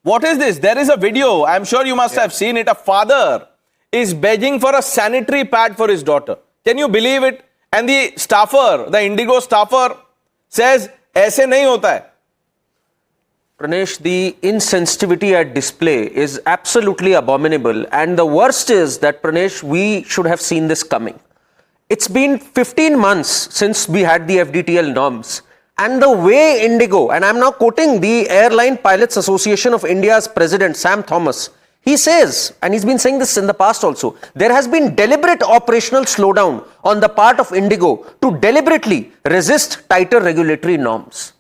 What is this? There is a video. I'm sure you must have seen it. A father is begging for a sanitary pad for his daughter. Can you believe it? And the staffer, the IndiGo staffer says, "Aise nahi hota hai." Pranesh, the insensitivity at display is absolutely abominable. And the worst is that, Pranesh, we should have seen this coming. It's been 15 months since we had the FDTL norms. And the way IndiGo, and I'm now quoting the Airline Pilots Association of India's president, Sam Thomas, he says, and he's been saying this in the past also, there has been deliberate operational slowdown on the part of IndiGo to deliberately resist tighter regulatory norms.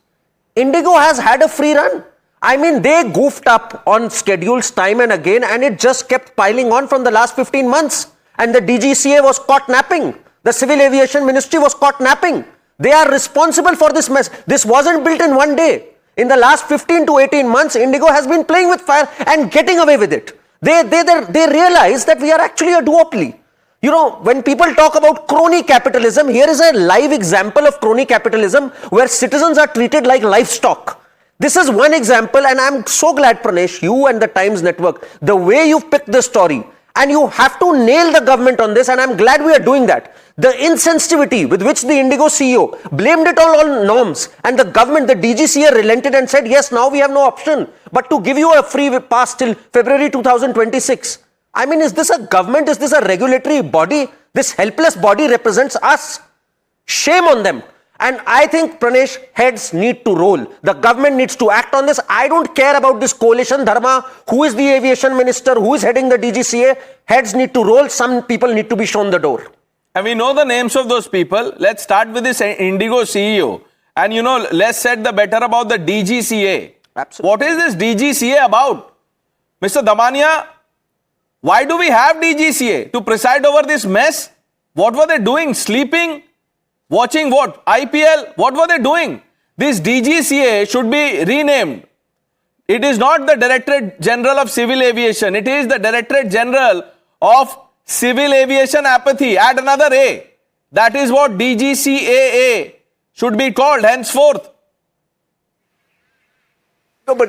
IndiGo has had a free run. I mean, they goofed up on schedules time and again, and it just kept piling on from the last 15 months. And the DGCA was caught napping. The Civil Aviation Ministry was caught napping. They are responsible for this mess. This wasn't built in one day. In the last 15 to 18 months, IndiGo has been playing with fire and getting away with it. They realize that we are actually a duopoly. You know, when people talk about crony capitalism, here is a live example of crony capitalism where citizens are treated like livestock. This is one example, and I'm so glad, Pranesh, you and the Times Network, the way you've picked this story, and you have to nail the government on this, and I'm glad we are doing that. The insensitivity with which the IndiGo CEO blamed it all on norms, and the government, the DGCA, relented and said, yes, now we have no option but to give you a free pass till February 2026. I mean, is this a government? Is this a regulatory body? This helpless body represents us. Shame on them. And I think, Pranesh, heads need to roll. The government needs to act on this. I don't care about this coalition dharma. Who is the aviation minister? Who is heading the DGCA? Heads need to roll. Some people need to be shown the door. And we know the names of those people. Let's start with this IndiGo CEO. And you know, less said the better about the DGCA. Absolutely. What is this DGCA about? Mr. Damania, why do we have DGCA? To preside over this mess? What were they doing? Sleeping? Watching what? IPL? What were they doing? This DGCA should be renamed. It is not the Directorate General of Civil Aviation. It is the Directorate General of Civil Aviation Apathy. Add another A. That is what DGCAA should be called henceforth. No, but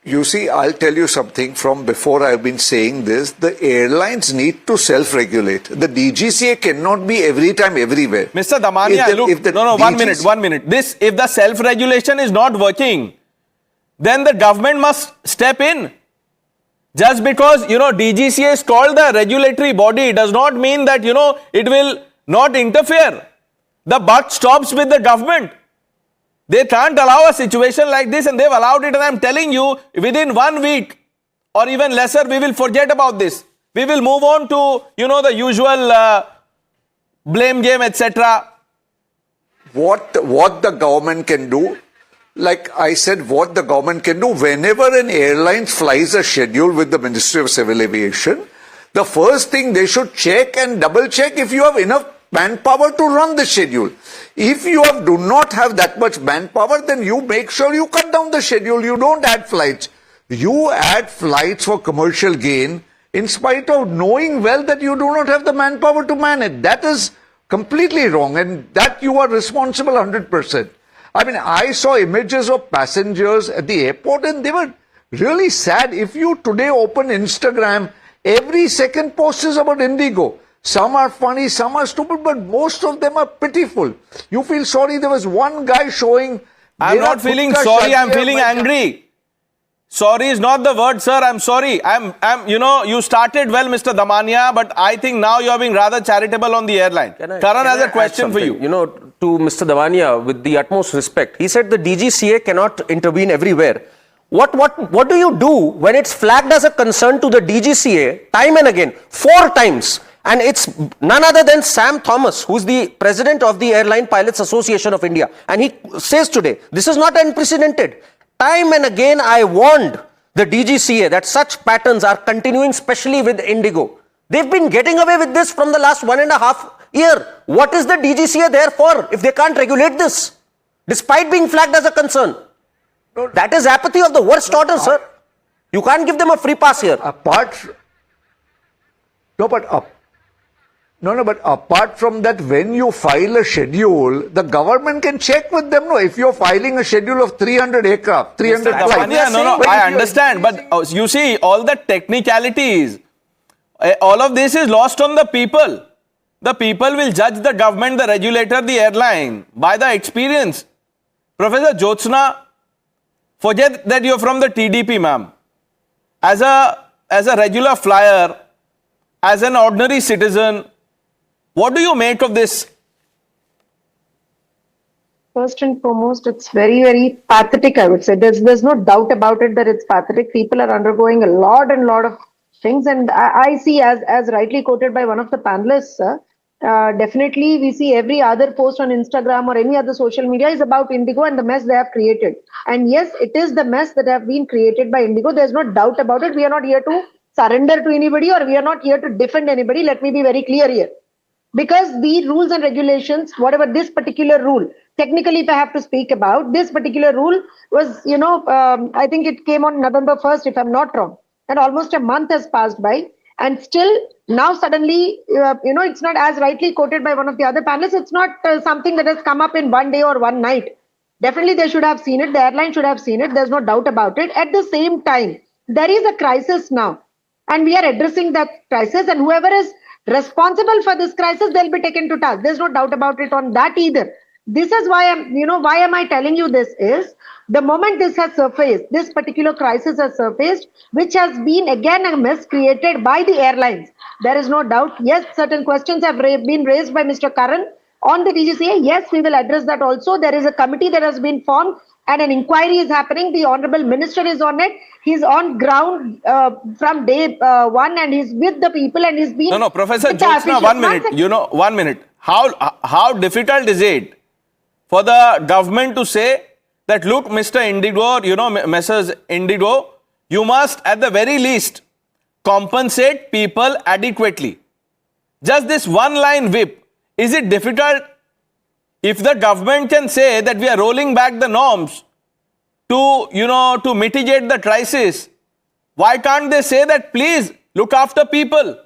you see, I'll tell you something from before. I've been saying this. The airlines need to self-regulate. The DGCA cannot be every time, everywhere. Mr. Damania, look, 1 minute. This, if the self-regulation is not working, then the government must step in. Just because, you know, DGCA is called the regulatory body does not mean that, you know, it will not interfere. The buck stops with the government. They can't allow a situation like this, and they've allowed it. And I'm telling you, within 1 week or even lesser, we will forget about this. We will move on to, you know, the usual blame game, etc. What the government can do, like I said, what the government can do, whenever an airline flies a schedule with the Ministry of Civil Aviation, the first thing they should check and double check if you have enough manpower to run the schedule. If you do not have that much manpower, then you make sure you cut down the schedule. You don't add flights. You add flights for commercial gain in spite of knowing well that you do not have the manpower to man it. That is completely wrong, and that you are responsible 100%. I mean, I saw images of passengers at the airport and they were really sad. If you today open Instagram, every second post is about IndiGo. Some are funny, some are stupid, but most of them are pitiful. You feel sorry. There was one guy showing... I'm not feeling sorry, I'm feeling angry. Sorry is not the word, sir. I'm sorry. You know, you started well, Mr. Damania, but I think now you're being rather charitable on the airline. Karan has a question for you. You know, to Mr. Damania, with the utmost respect, he said the DGCA cannot intervene everywhere. What do you do when it's flagged as a concern to the DGCA time and again, 4 times? And it's none other than Sam Thomas, who's the president of the Airline Pilots Association of India. And he says today, this is not unprecedented. Time and again, I warned the DGCA that such patterns are continuing, especially with IndiGo. They've been getting away with this from the last 1.5 years. What is the DGCA there for if they can't regulate this, despite being flagged as a concern? That is apathy of the worst order, sir. You can't give them a free pass here. No, but apart from that, when you file a schedule, the government can check with them. No, if you're filing a schedule of 300 aircraft, 300 flights. I understand. But you see, all the technicalities, all of this is lost on the people. The people will judge the government, the regulator, the airline by the experience. Professor Jyotsna, forget that you're from the TDP, ma'am. As a regular flyer, as an ordinary citizen, what do you make of this? First and foremost, it's very, very pathetic, I would say. There's no doubt about it that it's pathetic. People are undergoing a lot of things. And I see, as rightly quoted by one of the panelists, definitely we see every other post on Instagram or any other social media is about IndiGo and the mess they have created. And yes, it is the mess that have been created by IndiGo. There's no doubt about it. We are not here to surrender to anybody, or we are not here to defend anybody. Let me be very clear here. Because the rules and regulations, whatever this particular rule, technically if I have to speak about, this particular rule was, I think it came on November 1st, if I'm not wrong. And almost a month has passed by. And still, now suddenly, it's not, as rightly quoted by one of the other panelists, it's not something that has come up in one day or one night. Definitely they should have seen it. The airline should have seen it. There's no doubt about it. At the same time, there is a crisis now. And we are addressing that crisis. And whoever is responsible for this crisis, they'll be taken to task. There's no doubt about it on that either. This is why why am I telling you this is, the moment this has surfaced, this particular crisis has surfaced, which has been again a mess created by the airlines. There is no doubt. Yes, certain questions have been raised by Mr. Karan on the DGCA. Yes, we will address that also. There is a committee that has been formed and an inquiry is happening. The Honorable Minister is on it. He's on ground from day one, and he's with the people, and he's been... No, Professor Jyotsna, 1 minute. 1 minute. How difficult is it for the government to say that, look, Mr. IndiGo, Messrs. IndiGo, you must at the very least compensate people adequately. Just this one line whip, is it difficult? If the government can say that we are rolling back the norms to mitigate the crisis, why can't they say that, please look after people?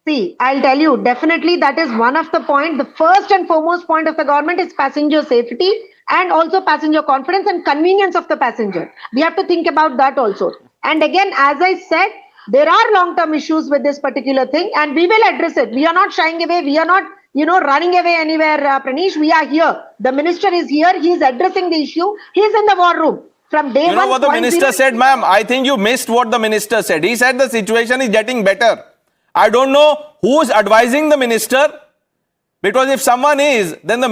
See, I'll tell you, definitely that is one of the points. The first and foremost point of the government is passenger safety and also passenger confidence and convenience of the passenger. We have to think about that also. And again, as I said, there are long-term issues with this particular thing, and we will address it. We are not shying away. We are not running away anywhere, Pranish. We are here. The minister is here. He is addressing the issue. He is in the war room. From day one. You know what the minister said, ma'am? I think you missed what the minister said. He said the situation is getting better. I don't know who is advising the minister, because if someone is, then the